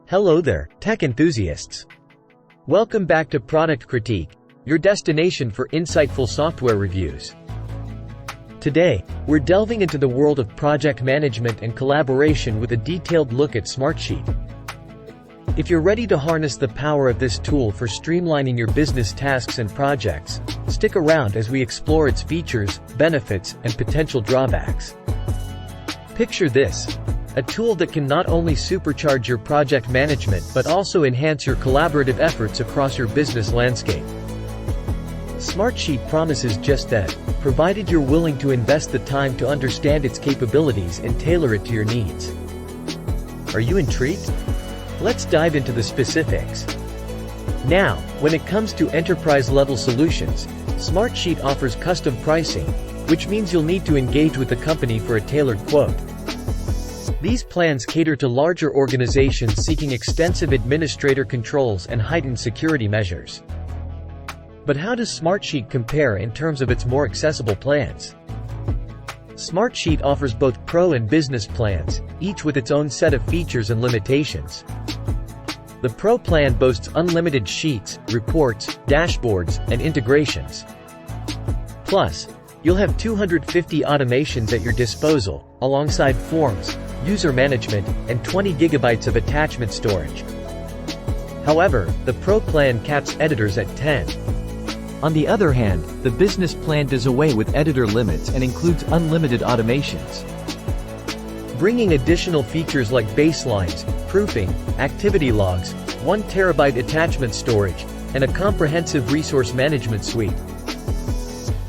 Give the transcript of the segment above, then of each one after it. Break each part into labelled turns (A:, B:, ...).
A: Hello there, tech enthusiasts. Welcome back to Product Critique, your destination for insightful software reviews. Today, we're delving into the world of project management and collaboration with a detailed look at Smartsheet. If you're ready to harness the power of this tool for streamlining your business tasks and projects, stick around as we explore its features, benefits, and potential drawbacks. Picture this: a tool that can not only supercharge your project management but also enhance your collaborative efforts across your business landscape. Smartsheet promises just that, provided you're willing to invest the time to understand its capabilities and tailor it to your needs. Are you intrigued? Let's dive into the specifics. Now, when it comes to enterprise-level solutions, Smartsheet offers custom pricing, which means you'll need to engage with the company for a tailored quote. These plans cater to larger organizations seeking extensive administrator controls and heightened security measures. But how does Smartsheet compare in terms of its more accessible plans? Smartsheet offers both pro and business plans, each with its own set of features and limitations. The Pro plan boasts unlimited sheets, reports, dashboards, and integrations. Plus, you'll have 250 automations at your disposal, alongside forms, user management, and 20 gigabytes of attachment storage. However, the Pro plan caps editors at 10. On the other hand, the Business plan does away with editor limits and includes unlimited automations, bringing additional features like baselines, proofing, activity logs, 1 terabyte attachment storage, and a comprehensive resource management suite.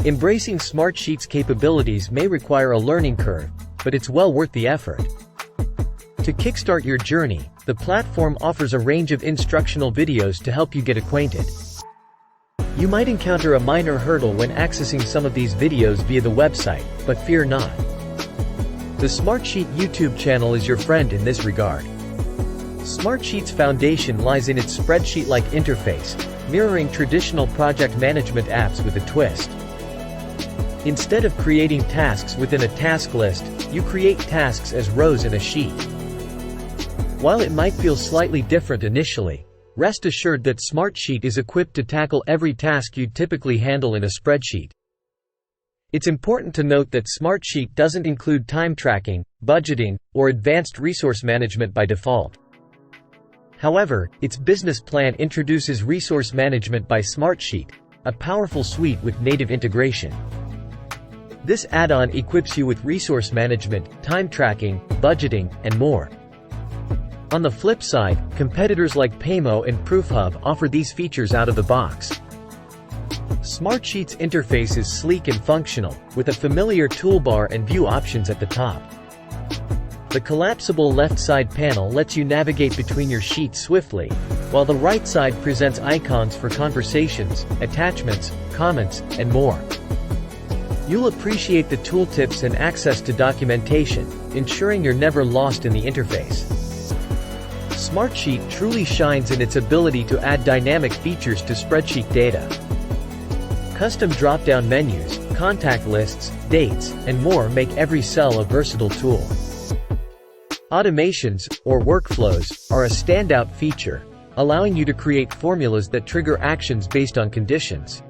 A: Embracing Smartsheet's capabilities may require a learning curve, but it's well worth the effort. To kickstart your journey, the platform offers a range of instructional videos to help you get acquainted. You might encounter a minor hurdle when accessing some of these videos via the website, but fear not. The Smartsheet YouTube channel is your friend in this regard. Smartsheet's foundation lies in its spreadsheet-like interface, mirroring traditional project management apps with a twist. Instead of creating tasks within a task list, you create tasks as rows in a sheet. While it might feel slightly different initially, rest assured that Smartsheet is equipped to tackle every task you'd typically handle in a spreadsheet. It's important to note that Smartsheet doesn't include time tracking, budgeting, or advanced resource management by default. However, its business plan introduces Resource Management by Smartsheet, a powerful suite with native integration. This add-on equips you with resource management, time tracking, budgeting, and more. On the flip side, competitors like Paymo and ProofHub offer these features out of the box. Smartsheet's interface is sleek and functional, with a familiar toolbar and view options at the top. The collapsible left side panel lets you navigate between your sheets swiftly, while the right side presents icons for conversations, attachments, comments, and more. You'll appreciate the tooltips and access to documentation, ensuring you're never lost in the interface. Smartsheet truly shines in its ability to add dynamic features to spreadsheet data. Custom drop-down menus, contact lists, dates, and more make every cell a versatile tool. Automations, or workflows, are a standout feature, allowing you to create formulas that trigger actions based on conditions.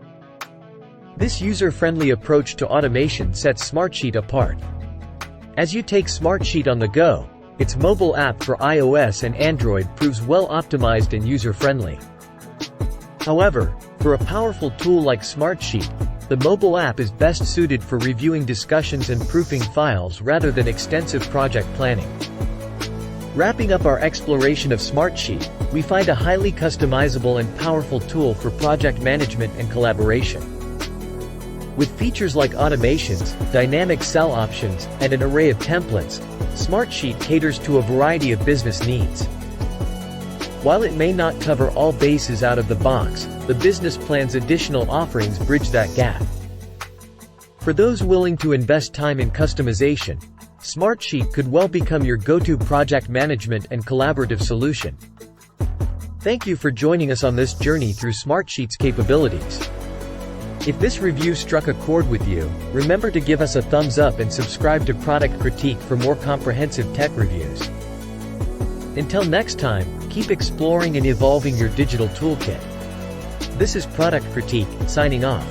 A: This user-friendly approach to automation sets Smartsheet apart. As you take Smartsheet on the go, its mobile app for iOS and Android proves well optimized and user-friendly. However, for a powerful tool like Smartsheet, the mobile app is best suited for reviewing discussions and proofing files rather than extensive project planning. Wrapping up our exploration of Smartsheet, we find a highly customizable and powerful tool for project management and collaboration. With features like automations, dynamic cell options, and an array of templates, Smartsheet caters to a variety of business needs. While it may not cover all bases out of the box, the business plan's additional offerings bridge that gap. For those willing to invest time in customization, Smartsheet could well become your go-to project management and collaborative solution. Thank you for joining us on this journey through Smartsheet's capabilities. If this review struck a chord with you, remember to give us a thumbs up and subscribe to Product Critique for more comprehensive tech reviews. Until next time, keep exploring and evolving your digital toolkit. This is Product Critique, signing off.